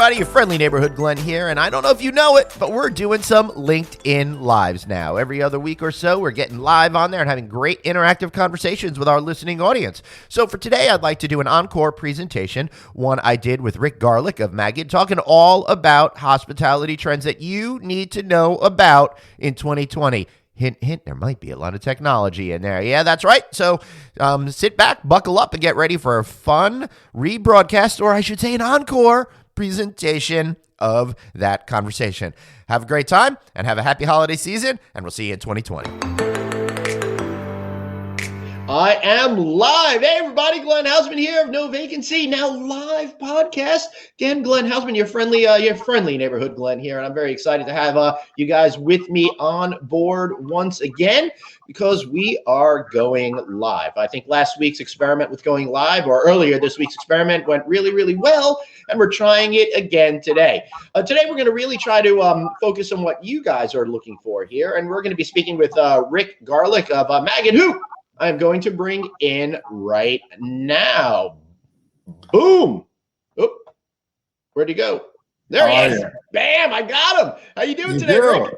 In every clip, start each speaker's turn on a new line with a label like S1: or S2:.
S1: everybody, your friendly neighborhood Glenn here, and I don't know if you know it, but we're doing some LinkedIn Lives now. Every other week or so, we're getting live on there and having great interactive conversations with our listening audience. So for today, I'd like to do an encore presentation, one I did with Rick Garlick of Magid, talking all about hospitality trends that you need to know about in 2020. Hint, hint, there might be a lot of technology in there. Yeah, that's right. So sit back, buckle up, and get ready for a fun rebroadcast, or I should say an encore presentation of that conversation. Have a great time and have a happy holiday season, and we'll see you in 2020. I am live. Hey, everybody. Glenn Hausman here of No Vacancy, now live podcast. Again, Glenn Hausman, your friendly neighborhood Glenn here, and I'm very excited to have you guys with me on board once again because we are going live. I think last week's experiment with going live, or earlier this week's experiment, went really, really well, and we're trying it again today. Today, we're going to really try to focus on what you guys are looking for here, and we're going to be speaking with Rick Garlick of Magid, who I'm going to bring in right now. Boom. Oop. Where'd he go? There he is. Yeah. Bam, I got him. How you doing today, Rick?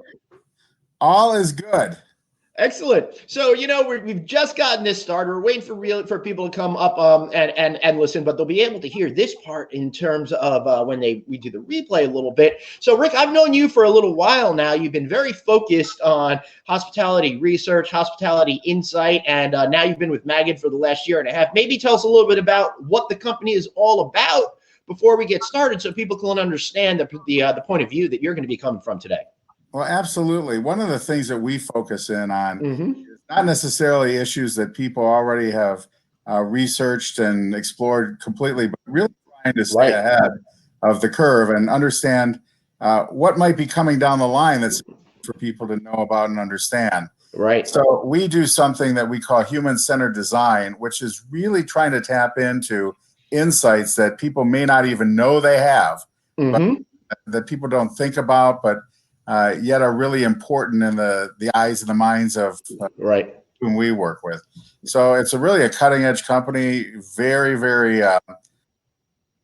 S2: All is good.
S1: Excellent. So, we've just gotten this started. We're waiting for people to come up and listen, but they'll be able to hear this part in terms of when we do the replay a little bit. So, Rick, I've known you for a little while now. You've been very focused on hospitality research, hospitality insight, and now you've been with Magid for the last year and a half. Maybe tell us a little bit about what the company is all about before we get started so people can understand the point of view that you're going to be coming from today.
S2: Well, absolutely. One of the things that we focus in on is not necessarily issues that people already have researched and explored completely, but really trying to stay ahead of the curve and understand what might be coming down the line that's for people to know about and understand.
S1: Right.
S2: So we do something that we call human-centered design, which is really trying to tap into insights that people may not even know they have, but that people don't think about, but yet are really important in the eyes and the minds of whom we work with. So it's really a cutting edge company. Very, very.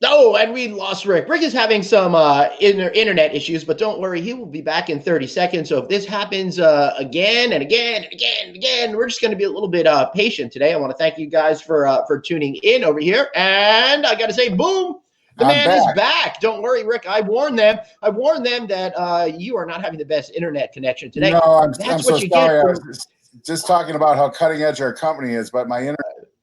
S1: Oh, and we lost Rick. Rick is having some internet issues, but don't worry, he will be back in 30 seconds. So if this happens again and again and again and again, we're just going to be a little bit patient today. I want to thank you guys for tuning in over here. And I got to say, boom. The man is back. Don't worry, Rick. I warned them that you are not having the best internet connection today.
S2: No, I'm so sorry. I was just talking about how cutting edge our company is, but my internet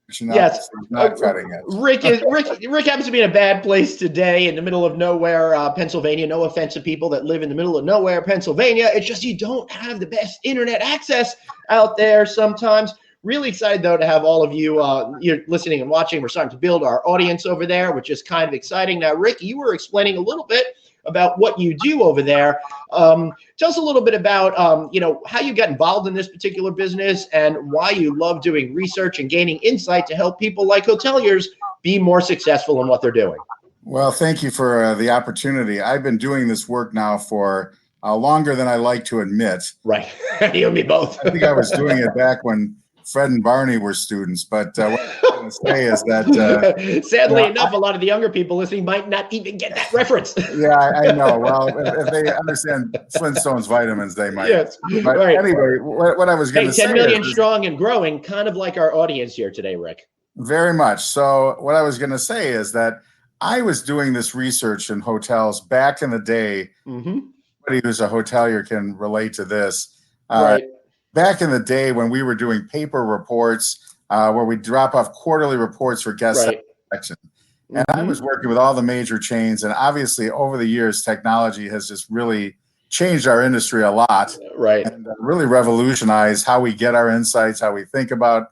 S2: connection is not cutting edge.
S1: Rick happens to be in a bad place today in the middle of nowhere, Pennsylvania. No offense to people that live in the middle of nowhere, Pennsylvania. It's just you don't have the best internet access out there sometimes. Really excited, though, to have all of you you're listening and watching. We're starting to build our audience over there, which is kind of exciting. Now, Rick, you were explaining a little bit about what you do over there. Tell us a little bit about, how you got involved in this particular business and why you love doing research and gaining insight to help people like hoteliers be more successful in what they're doing.
S2: Well, thank you for the opportunity. I've been doing this work now for longer than I like to admit.
S1: Right. You and me both.
S2: I think I was doing it back when Fred and Barney were students, but what I'm going to say is that
S1: sadly enough, a lot of the younger people listening might not even get that reference.
S2: Yeah, I know. Well, if they understand Flintstones vitamins, they might.
S1: Yes.
S2: But anyway, what I was going to say
S1: 10 million strong and growing, kind of like our audience here today, Rick.
S2: Very much. So what I was going to say is that I was doing this research in hotels back in the day. Anybody who's a hotelier can relate to this. Back in the day when we were doing paper reports where we drop off quarterly reports for guest satisfaction. And I was working with all the major chains. And obviously over the years, technology has just really changed our industry a lot. And really revolutionized how we get our insights, how we think about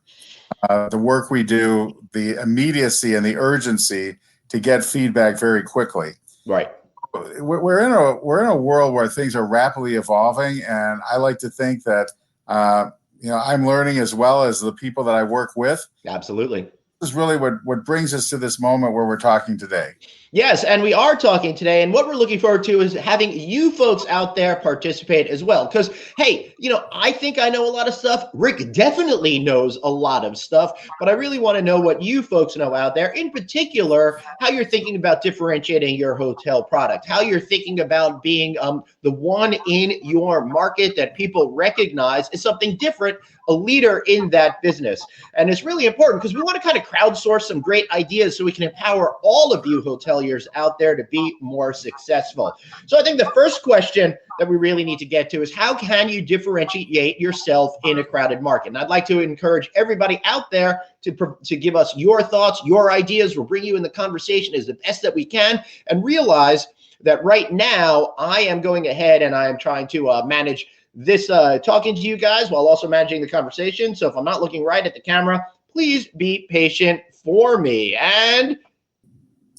S2: the work we do, the immediacy and the urgency to get feedback very quickly. We're in a world where things are rapidly evolving. And I like to think that I'm learning as well as the people that I work with.
S1: Absolutely.
S2: This is really what brings us to this moment where we're talking today.
S1: Yes, and we are talking today, and what we're looking forward to is having you folks out there participate as well. Because, hey, I think I know a lot of stuff. Rick definitely knows a lot of stuff, but I really want to know what you folks know out there. In particular, how you're thinking about differentiating your hotel product, how you're thinking about being the one in your market that people recognize as something different, a leader in that business. And it's really important because we want to kind of crowdsource some great ideas so we can empower all of you hoteliers out there to be more successful. So I think the first question that we really need to get to is, how can you differentiate yourself in a crowded market? And I'd like to encourage everybody out there to give us your thoughts, your ideas. We'll bring you in the conversation as the best that we can, and realize that right now I am going ahead and I am trying to manage this talking to you guys while also managing the conversation. So if I'm not looking right at the camera, please be patient for me. And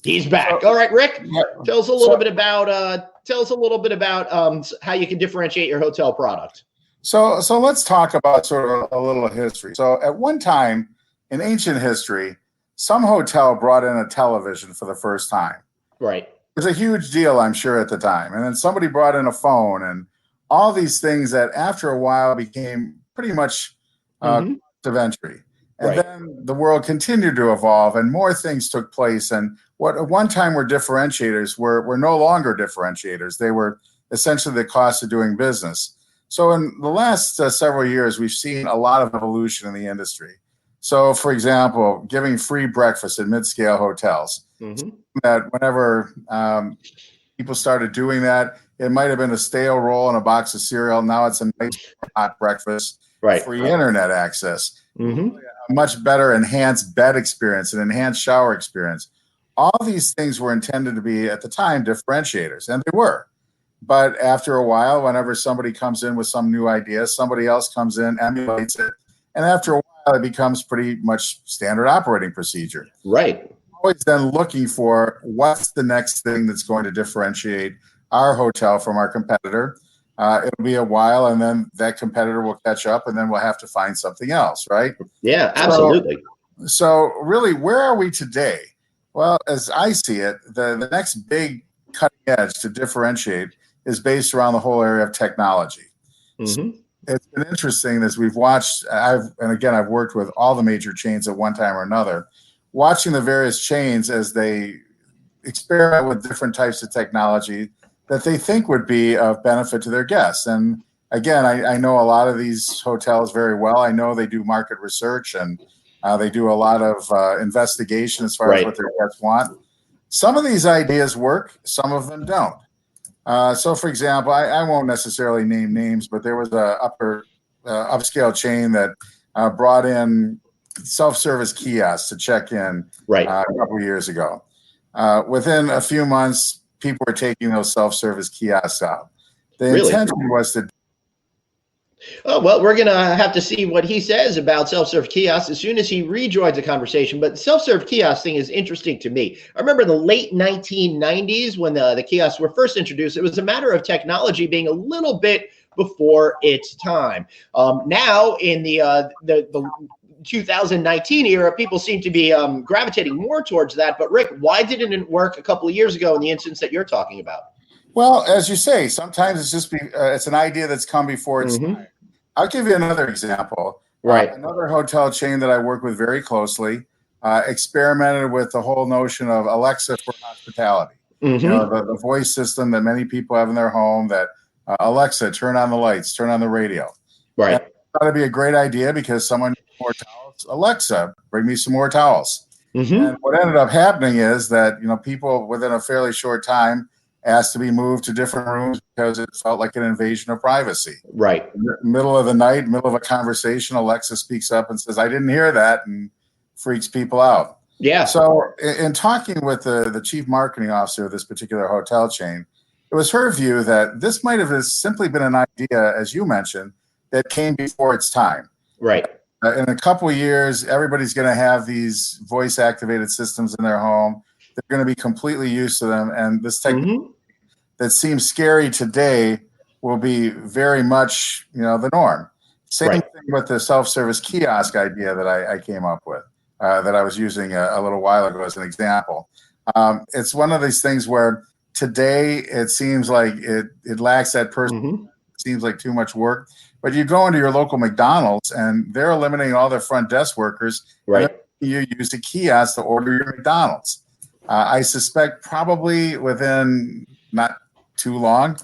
S1: he's back. All right, Rick, tell us a little bit about how you can differentiate your hotel product.
S2: So let's talk about sort of a little history. So at one time in ancient history, some hotel brought in a television for the first time.
S1: Right.
S2: It was a huge deal, I'm sure, at the time. And then somebody brought in a phone and all these things that after a while became pretty much of entry. And then the world continued to evolve and more things took place. And what at one time were differentiators were no longer differentiators. They were essentially the cost of doing business. So in the last several years, we've seen a lot of evolution in the industry. So, for example, giving free breakfast in mid-scale hotels. That whenever people started doing that, it might have been a stale roll and a box of cereal. Now it's a nice hot breakfast, free internet access, a much better enhanced bed experience, an enhanced shower experience. All these things were intended to be, at the time, differentiators, and they were. But after a while, whenever somebody comes in with some new idea, somebody else comes in, emulates it, and after a while, it becomes pretty much standard operating procedure.
S1: Right.
S2: Always then looking for what's the next thing that's going to differentiate our hotel from our competitor. It'll be a while, and then that competitor will catch up, and then we'll have to find something else, right?
S1: Yeah, absolutely.
S2: So really, where are we today? Well, as I see it, the next big cutting edge to differentiate is based around the whole area of technology. So it's been interesting as we've watched, I've worked with all the major chains at one time or another, watching the various chains as they experiment with different types of technology that they think would be of benefit to their guests. And again, I know a lot of these hotels very well. I know they do market research and they do a lot of investigation as far as what their guests want. Some of these ideas work, some of them don't. So, for example, I won't necessarily name names, but there was a upscale chain that brought in self-service kiosks to check in a couple of years ago. Within a few months, people were taking those self-service kiosks out. The intention was to...
S1: Oh, well, we're going to have to see what he says about self-serve kiosks as soon as he rejoins the conversation. But the self-serve kiosk thing is interesting to me. I remember in the late 1990s when the kiosks were first introduced, it was a matter of technology being a little bit before its time. Now, in the 2019 era, people seem to be gravitating more towards that. But Rick, why didn't it work a couple of years ago in the instance that you're talking about?
S2: Well, as you say, sometimes it's just it's an idea that's come before its time. I'll give you another example. Another hotel chain that I work with very closely experimented with the whole notion of Alexa for hospitality. You know, the voice system that many people have in their home that Alexa, turn on the lights, turn on the radio. And I thought it'd be a great idea because someone needs more towels. Alexa, bring me some more towels. And what ended up happening is that, people within a fairly short time asked to be moved to different rooms because it felt like an invasion of privacy. In the middle of the night, middle of a conversation, Alexa speaks up and says, I didn't hear that, and freaks people out. So in talking with the chief marketing officer of this particular hotel chain, it was her view that this might have simply been an idea, as you mentioned, that came before its time. In a couple of years, everybody's going to have these voice-activated systems in their home. They're going to be completely used to them, and this technology that seems scary today will be very much, the norm. Same thing with the self-service kiosk idea that I came up with, that I was using a little while ago as an example. It's one of these things where today it seems like it lacks that person.
S1: Mm-hmm.
S2: It seems like too much work. But you go into your local McDonald's and they're eliminating all their front desk workers.
S1: Right.
S2: You use a kiosk to order your McDonald's. I suspect probably within not too long,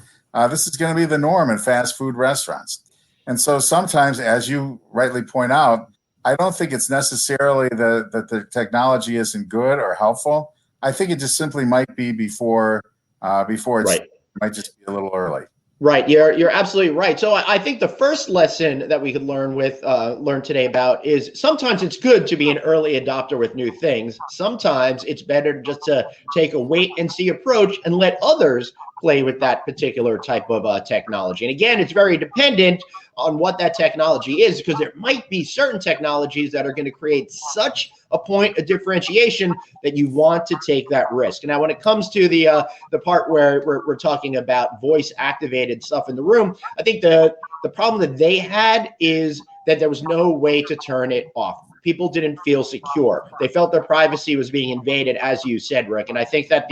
S2: this is going to be the norm in fast food restaurants. And so sometimes, as you rightly point out, I don't think it's necessarily that the technology isn't good or helpful. I think it just simply might be before it's
S1: Right.
S2: it might just be a little early.
S1: Right, you're absolutely right. So I think the first lesson that we could learn today about is sometimes it's good to be an early adopter with new things. Sometimes it's better just to take a wait and see approach and let others play with that particular type of technology. And again, it's very dependent on what that technology is, because there might be certain technologies that are going to create such a point of differentiation that you want to take that risk. Now, when it comes to the part where we're talking about voice activated stuff in the room, I think the problem that they had is that there was no way to turn it off. People didn't feel secure. They felt their privacy was being invaded, as you said, Rick. And I think that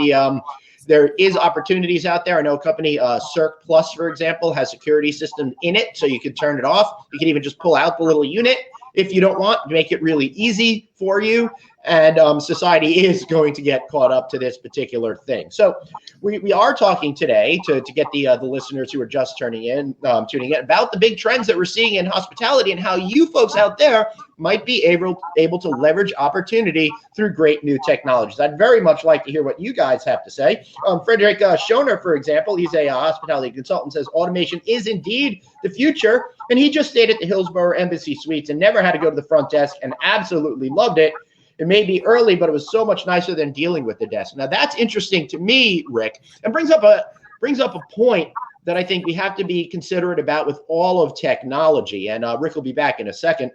S1: there is opportunities out there. I know a company, Circ Plus, for example, has security systems in it, so you can turn it off. You can even just pull out the little unit if you don't want, make it really easy for you. And society is going to get caught up to this particular thing. So we are talking today to get the listeners who are just tuning in about the big trends that we're seeing in hospitality and how you folks out there might be able to leverage opportunity through great new technologies. I'd very much like to hear what you guys have to say. Frederick Schoner, for example, he's a hospitality consultant, says automation is indeed the future. And he just stayed at the Hillsborough Embassy Suites and never had to go to the front desk and absolutely loved it. It may be early, but it was so much nicer than dealing with the desk. Now, that's interesting to me, Rick, and brings up a point that I think we have to be considerate about with all of technology. And Rick will be back in a second,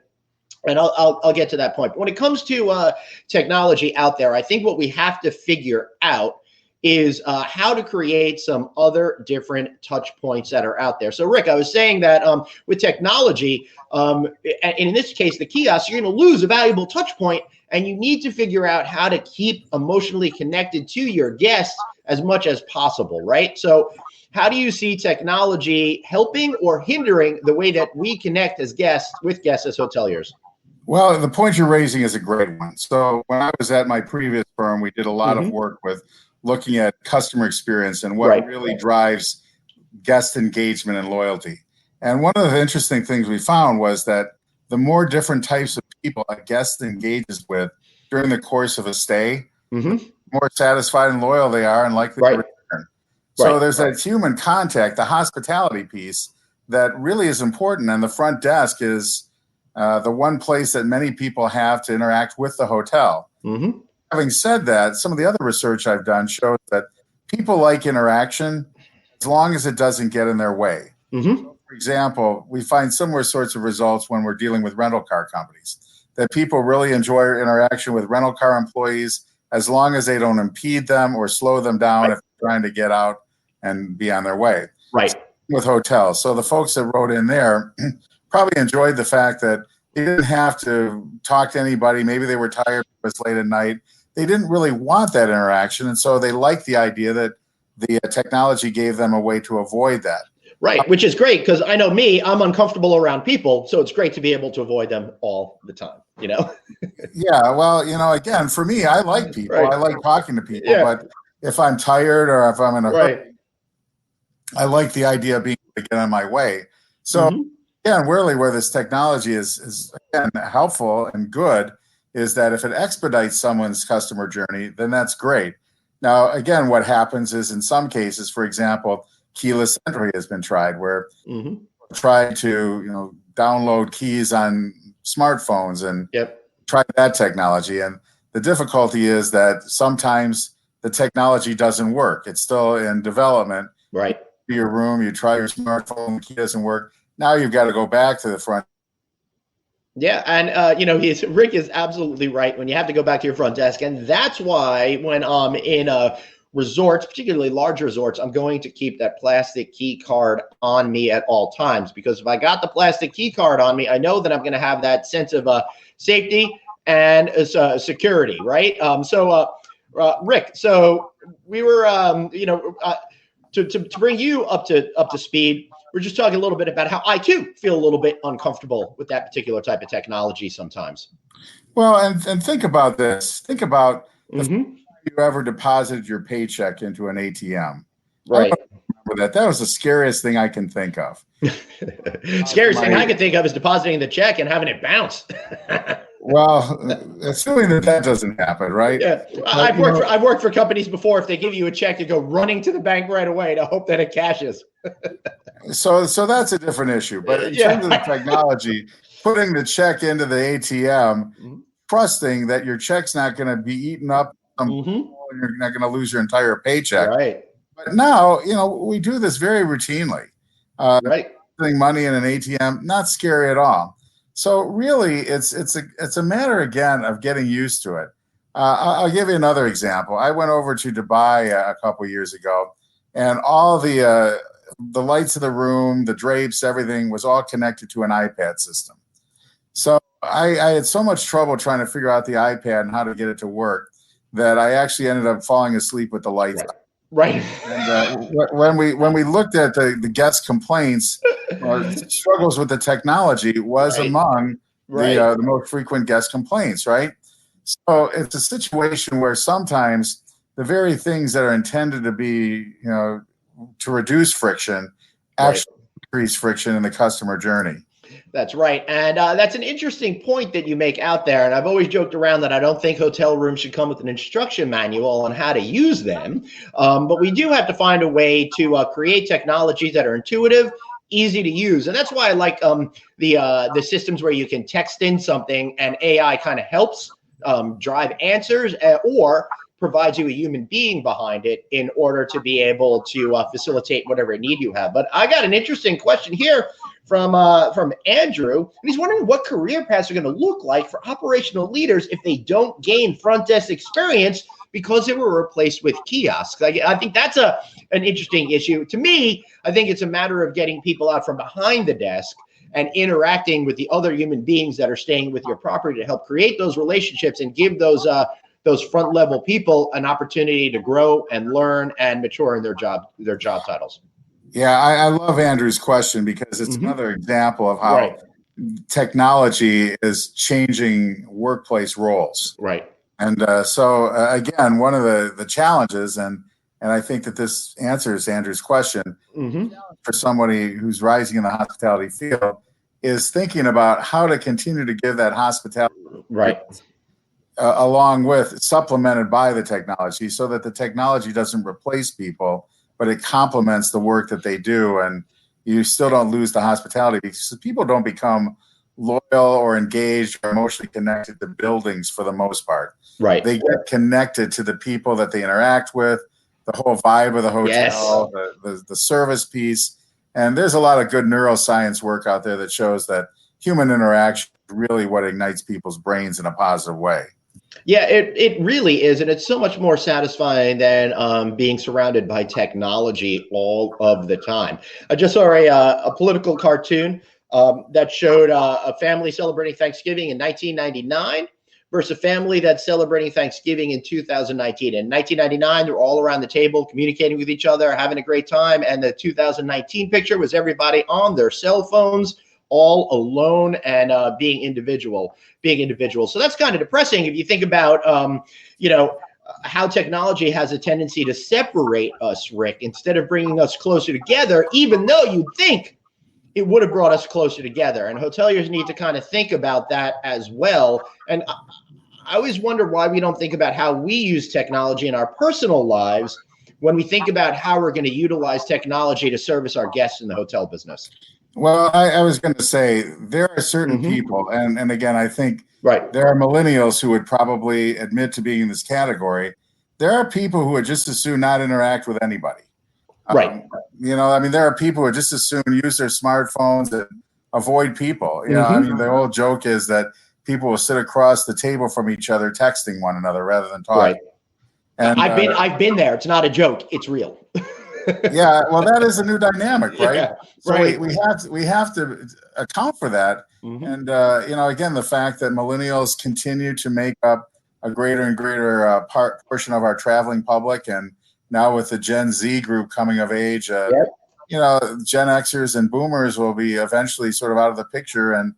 S1: and I'll get to that point. But when it comes to technology out there, I think what we have to figure out is how to create some other different touch points that are out there. So, Rick, I was saying that with technology, and in this case, the kiosk, you're going to lose a valuable touch point, and you need to figure out how to keep emotionally connected to your guests as much as possible, right? So how do you see technology helping or hindering the way that we connect as guests as hoteliers?
S2: Well, the point you're raising is a great one. So when I was at my previous firm, we did a lot of work with looking at customer experience and what really drives guest engagement and loyalty. And one of the interesting things we found was that the more different types of people a guest engages with during the course of a stay, the more satisfied and loyal they are and likely to return. So there's that human contact, the hospitality piece that really is important. And the front desk is the one place that many people have to interact with the hotel. Having said that, some of the other research I've done shows that people like interaction as long as it doesn't get in their way. For example, we find similar sorts of results when we're dealing with rental car companies, that people really enjoy interaction with rental car employees as long as they don't impede them or slow them down if they're trying to get out and be on their way. With hotels. So the folks that wrote in there probably enjoyed the fact that they didn't have to talk to anybody. Maybe they were tired, it was late at night. They didn't really want that interaction. And so they liked the idea that the technology gave them a way to avoid that.
S1: Right, which is great because I know me, I'm uncomfortable around people, so it's great to be able to avoid them all the time, you know?
S2: Yeah, well, again, for me, I like people. I like talking to people, but if I'm tired or if I'm in a hurry, I like the idea of being able to get on my way. So, again, really where this technology is again, helpful and good is that if it expedites someone's customer journey, then that's great. Now, again, what happens is in some cases, for example, keyless entry has been tried where try to download keys on smartphones and try that technology. And the difficulty is that sometimes the technology doesn't work. It's still in development. Your room, you try your smartphone, the key doesn't work. Now you've got to go back to the front.
S1: Yeah, and Rick is absolutely right when you have to go back to your front desk, and that's why when I'm in resorts, particularly large resorts, I'm going to keep that plastic key card on me at all times, because if I got the plastic key card on me, I know that I'm going to have that sense of safety and security, right? Rick, so we were, to bring you up to speed, we're just talking a little bit about how I too feel a little bit uncomfortable with that particular type of technology sometimes.
S2: Well, and think about this. Think about the
S1: Mm-hmm.
S2: first time you ever deposited your paycheck into an ATM.
S1: Right.
S2: That was the scariest thing I can think of.
S1: Scariest thing I can think of is depositing the check and having it bounce.
S2: Well, assuming that doesn't happen, right?
S1: Yeah, I've worked for companies before. If they give you a check, you go running to the bank right away to hope that it cashes.
S2: So that's a different issue. But in terms of the technology, putting the check into the ATM, trusting that your check's not going to be eaten up, you're not going to lose your entire paycheck.
S1: Right.
S2: But now, we do this very routinely.
S1: Right.
S2: Putting money in an ATM, not scary at all. So really, it's a matter again of getting used to it. I'll give you another example. I went over to Dubai a couple of years ago, and all the lights of the room, the drapes, everything was all connected to an iPad system. So I had so much trouble trying to figure out the iPad and how to get it to work that I actually ended up falling asleep with the lights on.
S1: Right.
S2: And when we looked at the guest complaints or struggles with the technology was among the most frequent guest complaints, right? So it's a situation where sometimes the very things that are intended to be, to reduce friction actually increase friction in the customer journey. That's
S1: right. And that's an interesting point that you make out there. And I've always joked around that I don't think hotel rooms should come with an instruction manual on how to use them. But we do have to find a way to create technologies that are intuitive, easy to use. And that's why I like the systems where you can text in something and AI kind of helps drive answers or provides you a human being behind it in order to be able to facilitate whatever need you have. But I got an interesting question here from Andrew, and he's wondering what career paths are going to look like for operational leaders if they don't gain front desk experience because they were replaced with kiosks. I think that's an interesting issue. To me, I think it's a matter of getting people out from behind the desk and interacting with the other human beings that are staying with your property to help create those relationships and give those front level people an opportunity to grow and learn and mature in their job titles.
S2: Yeah, I love Andrew's question because it's another example of how technology is changing workplace roles.
S1: Right.
S2: And so again, one of the challenges, and I think that this answers Andrew's question, for somebody who's rising in the hospitality field, is thinking about how to continue to give that hospitality along with supplemented by the technology so that the technology doesn't replace people, but it complements the work that they do. And you still don't lose the hospitality because people don't become loyal or engaged or emotionally connected to buildings for the most part.
S1: Right.
S2: They get connected to the people that they interact with, the whole vibe of the hotel, the service piece. And there's a lot of good neuroscience work out there that shows that human interaction is really what ignites people's brains in a positive way.
S1: Yeah, it really is. And it's so much more satisfying than being surrounded by technology all of the time. I just saw a political cartoon that showed a family celebrating Thanksgiving in 1999 versus a family that's celebrating Thanksgiving in 2019. In 1999, they're all around the table communicating with each other, having a great time. And the 2019 picture was everybody on their cell phones, all alone and being individual. So that's kind of depressing if you think about, how technology has a tendency to separate us, Rick, instead of bringing us closer together, even though you'd think it would have brought us closer together. And hoteliers need to kind of think about that as well. And I always wonder why we don't think about how we use technology in our personal lives when we think about how we're going to utilize technology to service our guests in the hotel business.
S2: Well, I was going to say there are certain people, and again, I think there are millennials who would probably admit to being in this category. There are people who would just as soon not interact with anybody.
S1: Right.
S2: There are people who would just as soon use their smartphones and avoid people. The old joke is that people will sit across the table from each other texting one another rather than talking.
S1: Right. And I've been there. It's not a joke. It's real.
S2: Yeah, well, that is a new dynamic, right?
S1: Yeah,
S2: so we have to account for that. And again, the fact that millennials continue to make up a greater and greater portion of our traveling public, and now with the Gen Z group coming of age, Gen Xers and Boomers will be eventually sort of out of the picture, and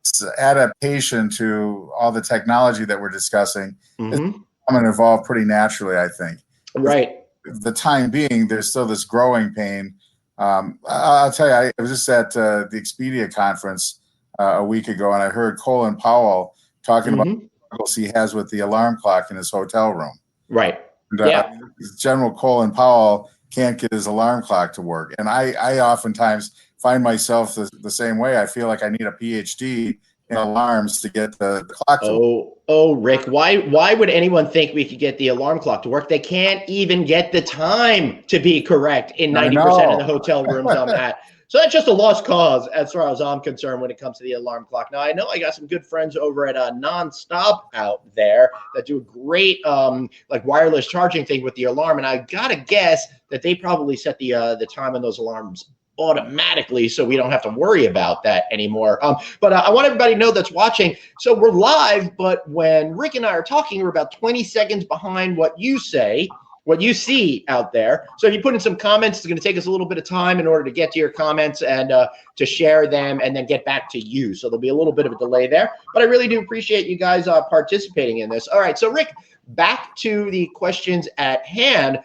S2: this adaptation to all the technology that we're discussing is going to evolve pretty naturally, I think.
S1: Right.
S2: The time being, there's still this growing pain. I'll tell you, I was just at the Expedia conference a week ago, and I heard Colin Powell talking about the struggles he has with the alarm clock in his hotel room.
S1: Right.
S2: And, General Colin Powell can't get his alarm clock to work. And I oftentimes find myself the same way. I feel like I need a PhD in alarms to get the clock to work.
S1: Oh, Rick, why would anyone think we could get the alarm clock to work? They can't even get the time to be correct in 90% of the hotel rooms I'm at. So that's just a lost cause as far as I'm concerned when it comes to the alarm clock. Now, I know I got some good friends over at Nonstop out there that do a great like wireless charging thing with the alarm. And I got to guess that they probably set the time on those alarms automatically, so we don't have to worry about that anymore. But I want everybody to know that's watching. So we're live, but when Rick and I are talking, we're about 20 seconds behind what you say, what you see out there. So if you put in some comments, it's going to take us a little bit of time in order to get to your comments and to share them and then get back to you. So there'll be a little bit of a delay there, but I really do appreciate you guys participating in this. All right, so Rick, back to the questions at hand.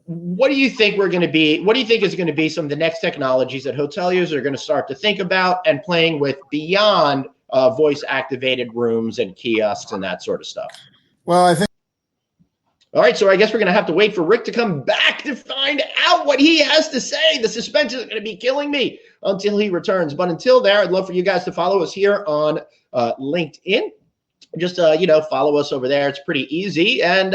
S1: What do you think is going to be some of the next technologies that hoteliers are going to start to think about and playing with beyond voice activated rooms and kiosks and that sort of stuff?
S2: Well, I think.
S1: All right, so I guess we're going to have to wait for Rick to come back to find out what he has to say. The suspense is going to be killing me until he returns. But until there, I'd love for you guys to follow us here on LinkedIn. Just follow us over there. It's pretty easy, and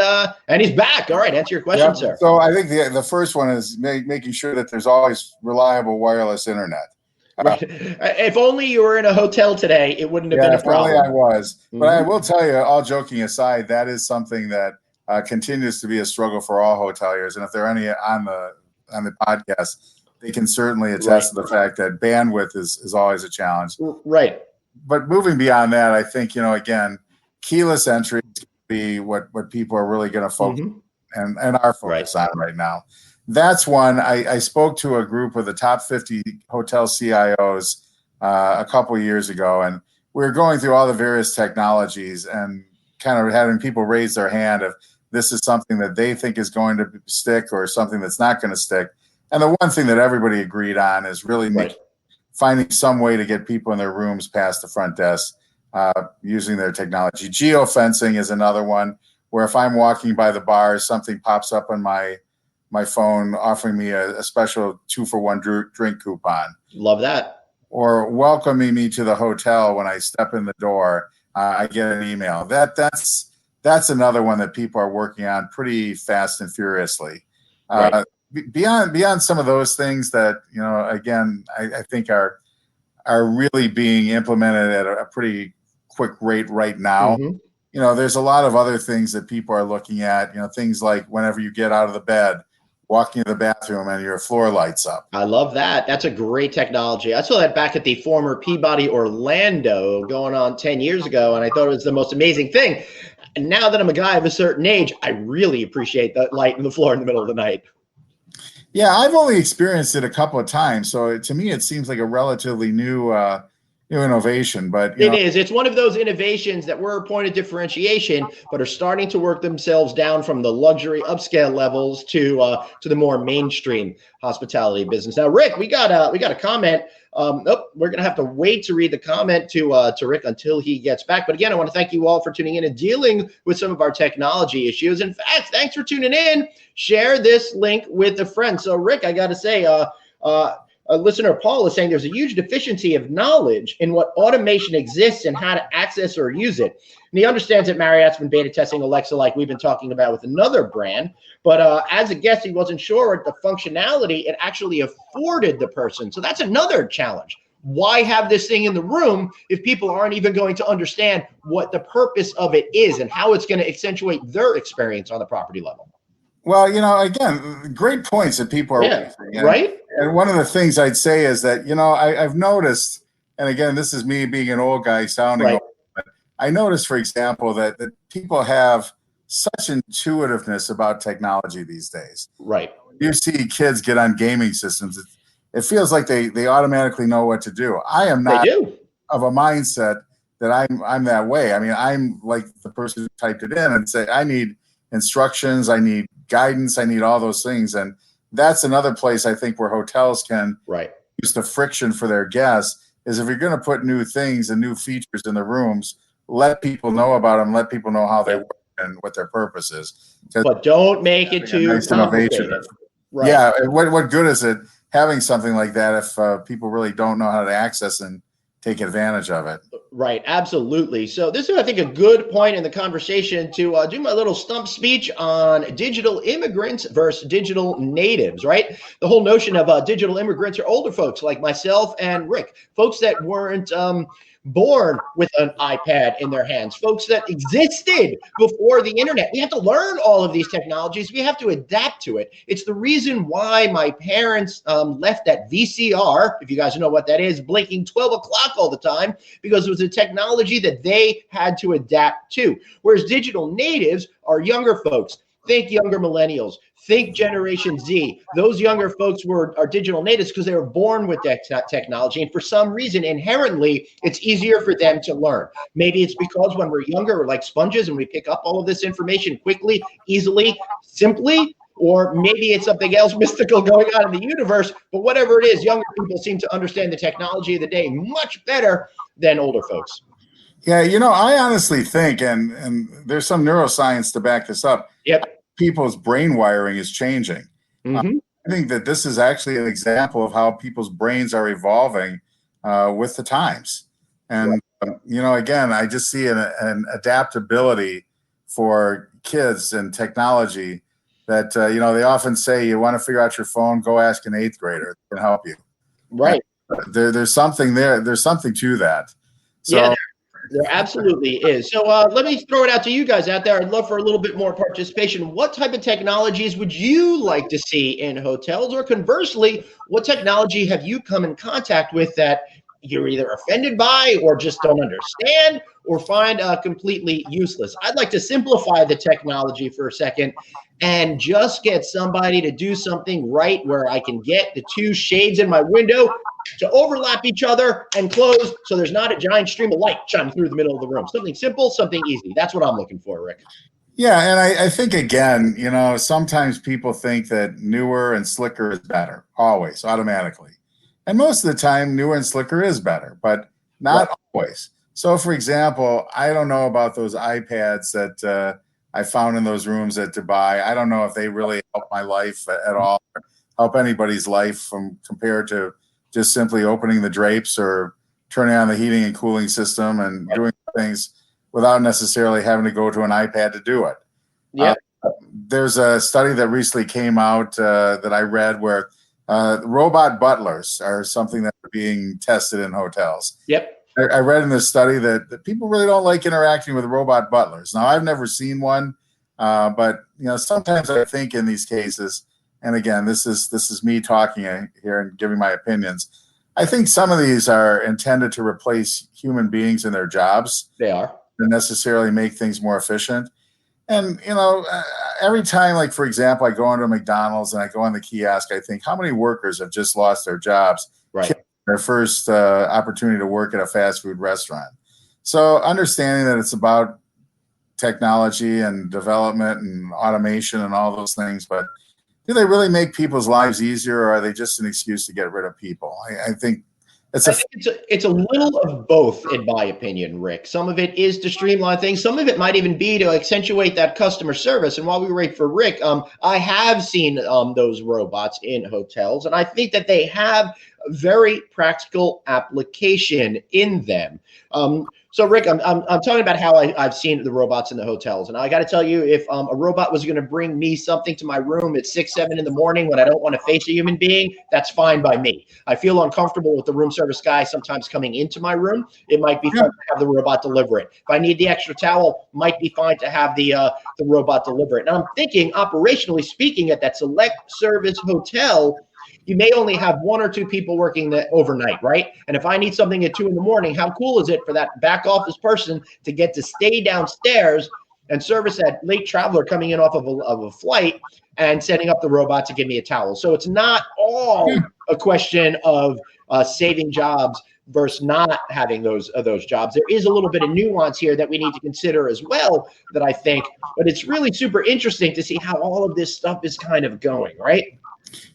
S1: he's back. All right, answer your question, sir.
S2: So I think the first one is making sure that there's always reliable wireless internet.
S1: Right. If only you were in a hotel today, it wouldn't have been a problem.
S2: If only I was. But I will tell you, all joking aside, that is something that continues to be a struggle for all hoteliers. And if there are any on the podcast, they can certainly attest to the fact that bandwidth is always a challenge.
S1: Right.
S2: But moving beyond that, I think, again, keyless entry is going to be what people are really going to focus and are focused on right now. That's one. I spoke to a group of the top 50 hotel CIOs a couple of years ago, and we were going through all the various technologies and kind of having people raise their hand if this is something that they think is going to stick or something that's not going to stick. And the one thing that everybody agreed on is really finding some way to get people in their rooms past the front desk using their technology. Geofencing is another one where if I'm walking by the bar, something pops up on my phone offering me a special 2-for-1 drink coupon.
S1: Love that.
S2: Or welcoming me to the hotel when I step in the door, I get an email. That's another one that people are working on pretty fast and furiously. Beyond some of those things that, again, I think are really being implemented at a pretty quick rate right now. There's a lot of other things that people are looking at, things like whenever you get out of the bed, walking to the bathroom and your floor lights up.
S1: I love that. That's a great technology. I saw that back at the former Peabody Orlando going on 10 years ago, and I thought it was the most amazing thing. And now that I'm a guy of a certain age, I really appreciate that light in the floor in the middle of the night.
S2: Yeah, I've only experienced it a couple of times, so to me it seems like a relatively new innovation. But
S1: it is. It's one of those innovations that were a point of differentiation, but are starting to work themselves down from the luxury upscale levels to the more mainstream hospitality business. Now, Rick, we got a comment. We're gonna have to wait to read the comment to Rick until he gets back. But again, I want to thank you all for tuning in and dealing with some of our technology issues. In fact, thanks for tuning in. Share this link with a friend. So, Rick, I got to say, listener Paul is saying there's a huge deficiency of knowledge in what automation exists and how to access or use it. And he understands that Marriott's been beta testing Alexa like we've been talking about with another brand. But as a guest, he wasn't sure the functionality it actually afforded the person. So that's another challenge. Why have this thing in the room if people aren't even going to understand what the purpose of it is and how it's going to accentuate their experience on the property level?
S2: Well, again, great points that people are raising.
S1: Right.
S2: And one of the things I'd say is that, I've noticed, and again, this is me being an old guy sounding old, but I noticed, for example, that people have such intuitiveness about technology these days.
S1: Right.
S2: You see kids get on gaming systems. It feels like they automatically know what to do. I am not of a mindset that I'm that way. I mean, I'm like the person who typed it in and said, I need instructions, I need guidance, I need all those things. And that's another place I think where hotels can use the friction for their guests is if you're going to put new things and new features in the rooms, let people know about them, let people know how they work and what their purpose is.
S1: But don't make it too
S2: nice innovation.
S1: Right.
S2: Yeah, what good is it having something like that if people really don't know how to access and take advantage of it?
S1: Right, absolutely. So this is, I think, a good point in the conversation to do my little stump speech on digital immigrants versus digital natives, right? The whole notion of digital immigrants are older folks like myself and Rick, folks that weren't born with an iPad in their hands, folks that existed before the internet. We have to learn all of these technologies. We have to adapt to it. It's the reason why my parents left that VCR, if you guys know what that is, blinking 12 o'clock all the time, because it was a technology that they had to adapt to. Whereas digital natives are younger folks. Think younger millennials. Think Generation Z. Those younger folks are digital natives because they were born with that technology. And for some reason, inherently, it's easier for them to learn. Maybe it's because when we're younger, we're like sponges and we pick up all of this information quickly, easily, simply. Or maybe it's something else mystical going on in the universe. But whatever it is, younger people seem to understand the technology of the day much better than older folks.
S2: Yeah, I honestly think, and there's some neuroscience to back this up.
S1: Yep.
S2: People's brain wiring is changing. I think that this is actually an example of how people's brains are evolving with the times. And, again, I just see an adaptability for kids and technology that, they often say you want to figure out your phone, go ask an 8th grader. They can help you.
S1: Right.
S2: There's something there. There's something to that. So,
S1: yeah, there absolutely is. So let me throw it out to you guys out there. I'd love for a little bit more participation. What type of technologies would you like to see in hotels? Or conversely, what technology have you come in contact with that you're either offended by or just don't understand or find completely useless? I'd like to simplify the technology for a second and just get somebody to do something right where I can get the two shades in my window to overlap each other and close so there's not a giant stream of light shining through the middle of the room. Something simple, something easy. That's what I'm looking for, Rick.
S2: Yeah, and I think, again, sometimes people think that newer and slicker is better, always, automatically. And most of the time, newer and slicker is better, but not always. So, for example, I don't know about those iPads that I found in those rooms at Dubai. I don't know if they really help my life at all, or help anybody's life compared to just simply opening the drapes or turning on the heating and cooling system and doing things without necessarily having to go to an iPad to do it.
S1: Yeah.
S2: There's a study that recently came out that I read where robot butlers are something that are being tested in hotels.
S1: Yep.
S2: I read in this study that people really don't like interacting with robot butlers. Now, I've never seen one, but sometimes I think in these cases, and again, this is me talking here and giving my opinions, I think some of these are intended to replace human beings in their jobs.
S1: They are.
S2: To necessarily make things more efficient. And, every time, like, for example, I go into a McDonald's and I go on the kiosk, I think, how many workers have just lost their jobs?
S1: Right.
S2: Their first opportunity to work at a fast food restaurant. So understanding that it's about technology and development and automation and all those things, but do they really make people's lives easier, or are they just an excuse to get rid of people? I think it's
S1: a little of both, in my opinion, Rick. Some of it is to streamline things. Some of it might even be to accentuate that customer service. And while we wait for Rick, I have seen those robots in hotels, and I think that they have very practical application in them. So, Rick, I'm talking about how I've seen the robots in the hotels. And I got to tell you, if a robot was going to bring me something to my room at 6, 7 in the morning when I don't want to face a human being, that's fine by me. I feel uncomfortable with the room service guy sometimes coming into my room. It might be fun to have the robot deliver it. If I need the extra towel, might be fine to have the robot deliver it. And I'm thinking, operationally speaking, at that select service hotel, you may only have 1 or 2 people working overnight, right? And if I need something at 2 a.m, how cool is it for that back office person to get to stay downstairs and service that late traveler coming in off of a flight and setting up the robot to give me a towel? So it's not all a question of saving jobs versus not having those jobs. There is a little bit of nuance here that we need to consider as well, that I think, but it's really super interesting to see how all of this stuff is kind of going, right?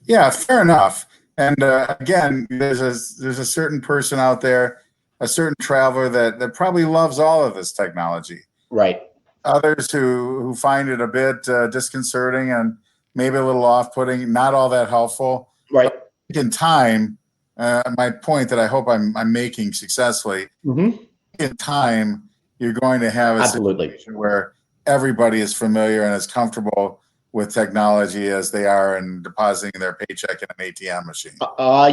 S2: Yeah, fair enough. And again, there's a certain person out there, a certain traveler that probably loves all of this technology.
S1: Right.
S2: Others who find it a bit disconcerting and maybe a little off-putting, not all that helpful.
S1: Right.
S2: But in time, my point that I hope I'm making successfully, in time, you're going to have a situation where everybody is familiar and is comfortable with technology as they are in depositing their paycheck in an ATM machine.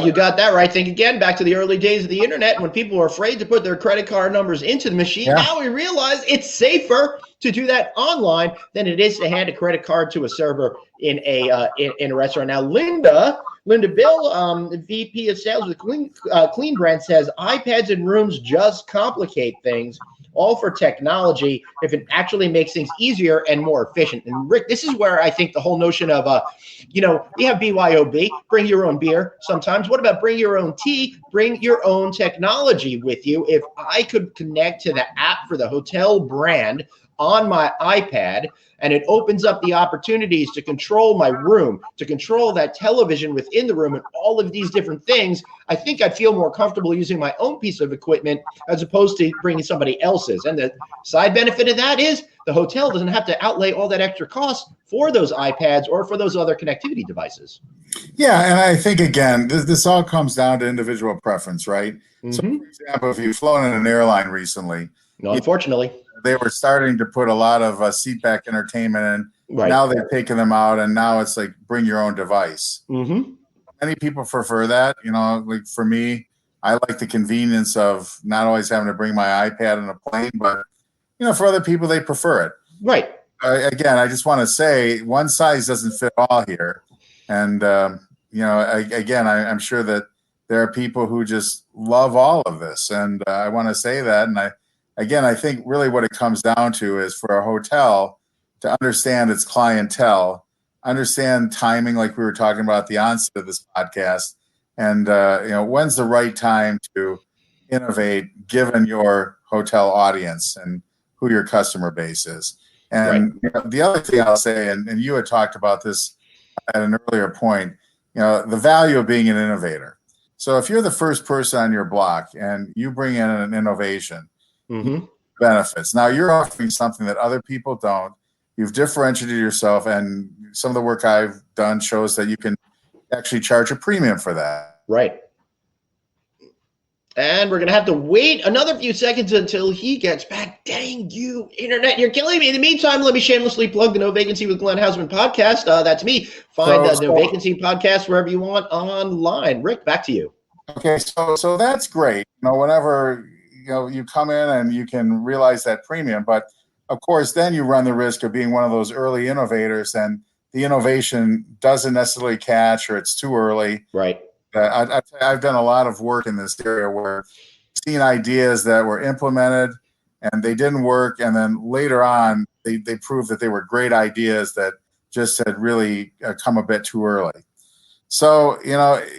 S1: You got that right. Think again back to the early days of the internet when people were afraid to put their credit card numbers into the machine. Yeah. Now we realize it's safer to do that online than it is to hand a credit card to a server in a restaurant. Now, Linda Bill, VP of Sales with Clean Brand, says iPads in rooms just complicate things. All for technology if it actually makes things easier and more efficient. And Rick, this is where I think the whole notion of, we have BYOB, bring your own beer sometimes. What about bring your own tea, bring your own technology with you? If I could connect to the app for the hotel brand on my iPad, and it opens up the opportunities to control my room, to control that television within the room and all of these different things, I think I'd feel more comfortable using my own piece of equipment as opposed to bringing somebody else's. And the side benefit of that is the hotel doesn't have to outlay all that extra cost for those iPads or for those other connectivity devices.
S2: Yeah, and I think, again, this all comes down to individual preference, right? So, for example, if you've flown in an airline recently,
S1: unfortunately,
S2: they were starting to put a lot of seat back entertainment in. Right. Now they've taken them out, and now it's like bring your own device. Many people prefer that. Like for me, I like the convenience of not always having to bring my iPad on a plane, but for other people, they prefer it.
S1: Right.
S2: Again, I just want to say one size doesn't fit all here, and I'm sure that there are people who just love all of this, and I want to say that, and I think really what it comes down to is for a hotel to understand its clientele, understand timing, like we were talking about at the onset of this podcast, and when's the right time to innovate given your hotel audience and who your customer base is. And the other thing I'll say, and you had talked about this at an earlier point, the value of being an innovator. So if you're the first person on your block and you bring in an innovation, benefits. Now you're offering something that other people don't. You've differentiated yourself, and some of the work I've done shows that you can actually charge a premium for that.
S1: Right. And we're going to have to wait another few seconds until he gets back. Dang you, internet, you're killing me. In the meantime, let me shamelessly plug the No Vacancy with Glenn Hausman podcast. That's me. Find the No Vacancy podcast wherever you want online. Rick, back to you.
S2: Okay, so that's great. Whenever you come in and you can realize that premium, but of course, then you run the risk of being one of those early innovators, and the innovation doesn't necessarily catch, or it's too early.
S1: Right.
S2: I've done a lot of work in this area where I've seen ideas that were implemented and they didn't work, and then later on they proved that they were great ideas that just had really come a bit too early. So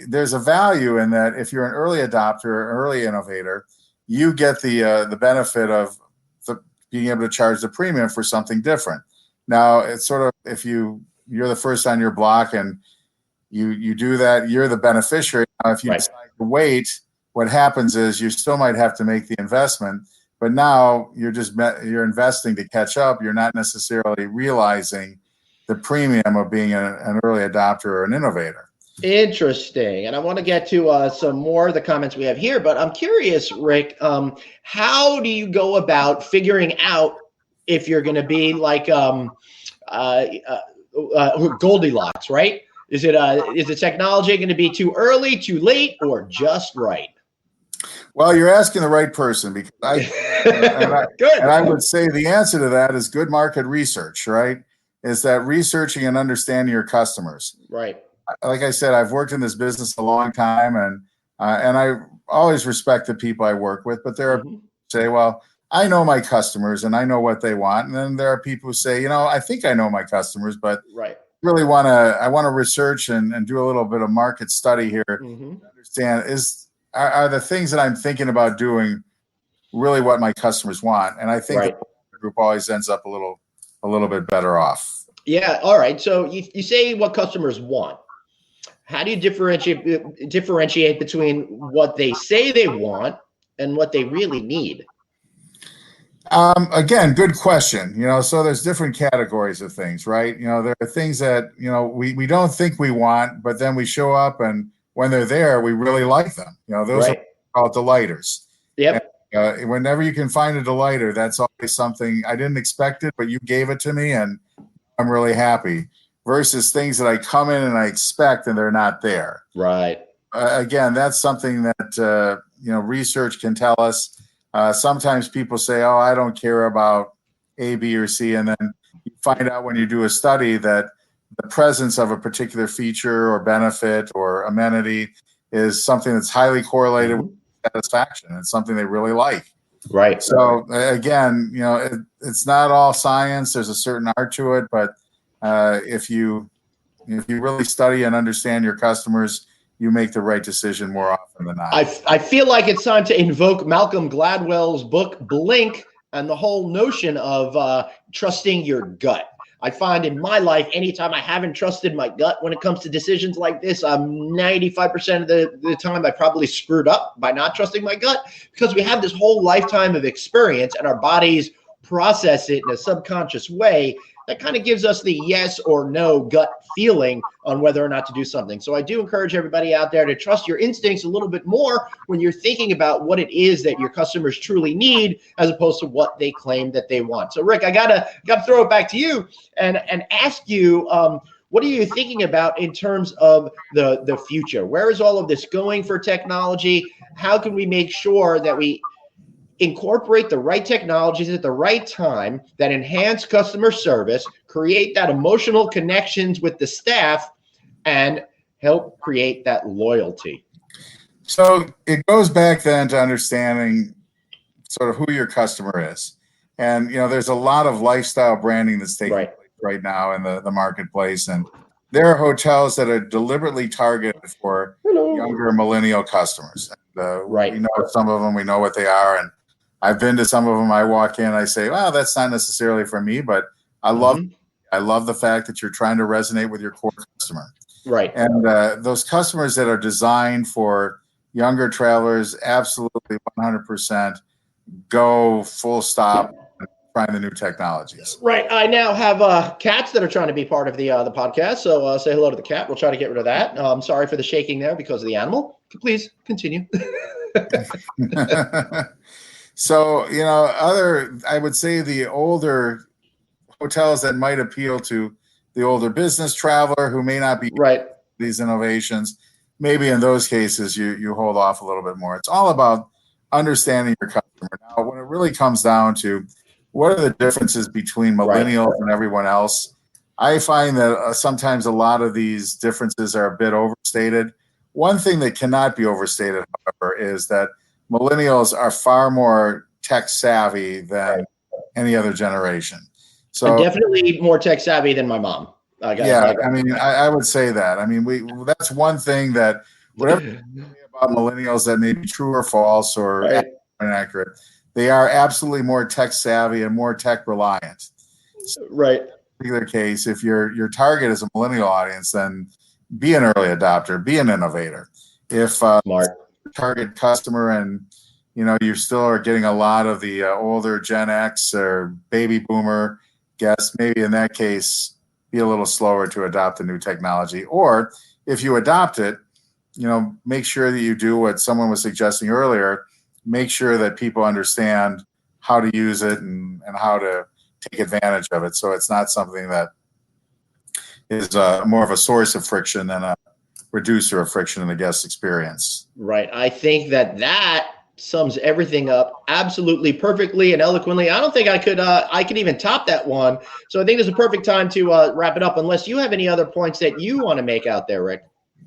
S2: there's a value in that. If you're an early adopter, early innovator, you get the benefit of being able to charge the premium for something different. Now, it's sort of, if you're the first on your block and you do that, you're the beneficiary. Now, if you decide to wait, what happens is you still might have to make the investment, but now you're investing to catch up. You're not necessarily realizing the premium of being an early adopter or an innovator.
S1: Interesting. And I want to get to some more of the comments we have here, but I'm curious, Rick, how do you go about figuring out if you're going to be like Goldilocks, right? Is the technology going to be too early, too late, or just right?
S2: Well, you're asking the right person, because I would say the answer to that is good market research, right? Is that researching and understanding your customers.
S1: Right.
S2: like I said, I've worked in this business a long time, and I always respect the people I work with. But there are people who say, well, I know my customers and I know what they want. And then there are people who say, I think I know my customers, but really I want to research and do a little bit of market study here to understand are the things that I'm thinking about doing really what my customers want. And I think the group always ends up a little bit better off.
S1: Yeah. All right. So you say what customers want. How do you differentiate between what they say they want and what they really need?
S2: Again, good question. So there's different categories of things, right? There are things that, we don't think we want, but then we show up, and when they're there, we really like them. Those are called delighters.
S1: Yep.
S2: And, whenever you can find a delighter, that's always something I didn't expect it, but you gave it to me and I'm really happy, versus things that I come in and I expect and they're not there.
S1: Right.
S2: Again, that's something that, research can tell us. Sometimes people say, oh, I don't care about A, B, or C. And then you find out when you do a study that the presence of a particular feature or benefit or amenity is something that's highly correlated with satisfaction. It's something they really like.
S1: Right.
S2: So again, it's not all science. There's a certain art to it. But if you really study and understand your customers, you make the right decision more often than not.
S1: I feel like it's time to invoke Malcolm Gladwell's book, Blink, and the whole notion of trusting your gut. I find in my life, anytime I haven't trusted my gut when it comes to decisions like this, 95% of the time I probably screwed up by not trusting my gut, because we have this whole lifetime of experience and our bodies process it in a subconscious way that kind of gives us the yes or no gut feeling on whether or not to do something. So I do encourage everybody out there to trust your instincts a little bit more when you're thinking about what it is that your customers truly need, as opposed to what they claim that they want. So Rick, I gotta throw it back to you and ask you, what are you thinking about in terms of the future? Where is all of this going for technology? How can we make sure that we incorporate the right technologies at the right time that enhance customer service, create that emotional connections with the staff, and help create that loyalty?
S2: So it goes back then to understanding sort of who your customer is. And, there's a lot of lifestyle branding that's taking place right now in the marketplace. And there are hotels that are deliberately targeted for younger millennial customers. And, we know some of them, we know what they are. And I've been to some of them. I walk in, I say, well, that's not necessarily for me, but I love the fact that you're trying to resonate with your core customer.
S1: Right.
S2: And those customers that are designed for younger travelers, absolutely 100% go full stop trying the new technologies.
S1: Right. I now have cats that are trying to be part of the podcast. So say hello to the cat. We'll try to get rid of that. I'm sorry for the shaking there because of the animal. Please continue.
S2: So, I would say the older hotels that might appeal to the older business traveler who may not be these innovations, maybe in those cases you hold off a little bit more. It's all about understanding your customer. Now, when it really comes down to what are the differences between millennials and everyone else, I find that sometimes a lot of these differences are a bit overstated. One thing that cannot be overstated, however, is that millennials are far more tech savvy than any other generation. So
S1: I'm definitely more tech savvy than my mom.
S2: I would say that. I mean, that's one thing that whatever you say about millennials that may be true or false or inaccurate, they are absolutely more tech savvy and more tech reliant. So in this particular case, if your target is a millennial audience, then be an early adopter, be an innovator. If target customer and you still are getting a lot of the older Gen X or baby boomer guests, maybe in that case be a little slower to adopt the new technology. Or if you adopt it, make sure that you do what someone was suggesting earlier, make sure that people understand how to use it and how to take advantage of it, so it's not something that is more of a source of friction than a reducer of friction in the guest experience.
S1: Right. I think that sums everything up absolutely perfectly and eloquently. I don't think I could even top that one. So I think this is a perfect time to wrap it up, unless you have any other points that you want to make out there, Rick.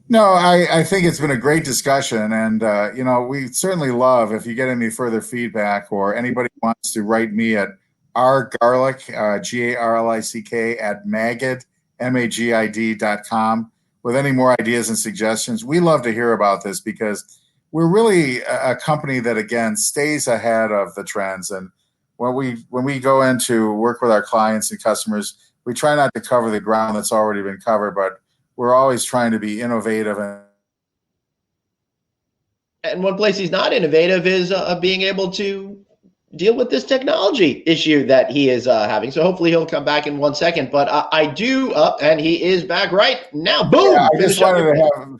S2: No, I think it's been a great discussion, and we certainly love if you get any further feedback or anybody wants to write me at rgarlick, Garlick at Magid, Magid.com with any more ideas and suggestions. We love to hear about this because we're really a company that, again, stays ahead of the trends. And when we go into work with our clients and customers, we try not to cover the ground that's already been covered, but we're always trying to be innovative.
S1: And one place he's not innovative is being able to deal with this technology issue that he is having. So hopefully he'll come back in 1 second. But I do, and he is back right now. Boom!
S2: Yeah, I just wanted to have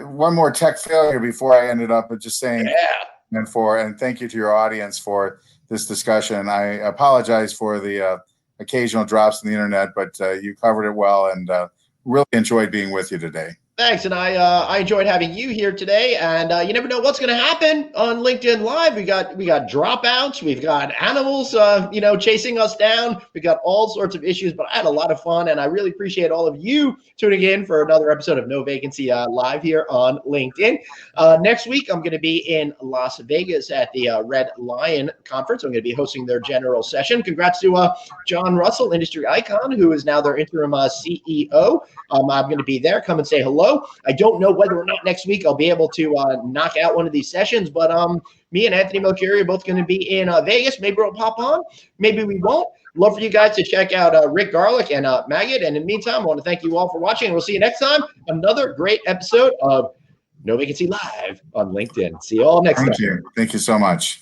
S2: one more tech failure before I ended up with just saying, and thank you to your audience for this discussion. I apologize for the occasional drops in the internet, but you covered it well, and really enjoyed being with you today.
S1: Thanks, and I enjoyed having you here today. And you never know what's going to happen on LinkedIn Live. We got dropouts, we've got animals, chasing us down. We got all sorts of issues, but I had a lot of fun, and I really appreciate all of you tuning in for another episode of No Vacancy Live here on LinkedIn. Next week, I'm going to be in Las Vegas at the Red Lion Conference. I'm going to be hosting their general session. Congrats to John Russell, industry icon, who is now their interim CEO. I'm going to be there. Come and say hello. I don't know whether or not next week I'll be able to knock out one of these sessions, but me and Anthony Melchiori are both going to be in Vegas. Maybe we'll pop on. Maybe we won't. Love for you guys to check out Rick Garlick and Magid. And in the meantime, I want to thank you all for watching, and we'll see you next time. Another great episode of No Vacancy Live on LinkedIn. See you all next time.
S2: Thank you. Thank you so much.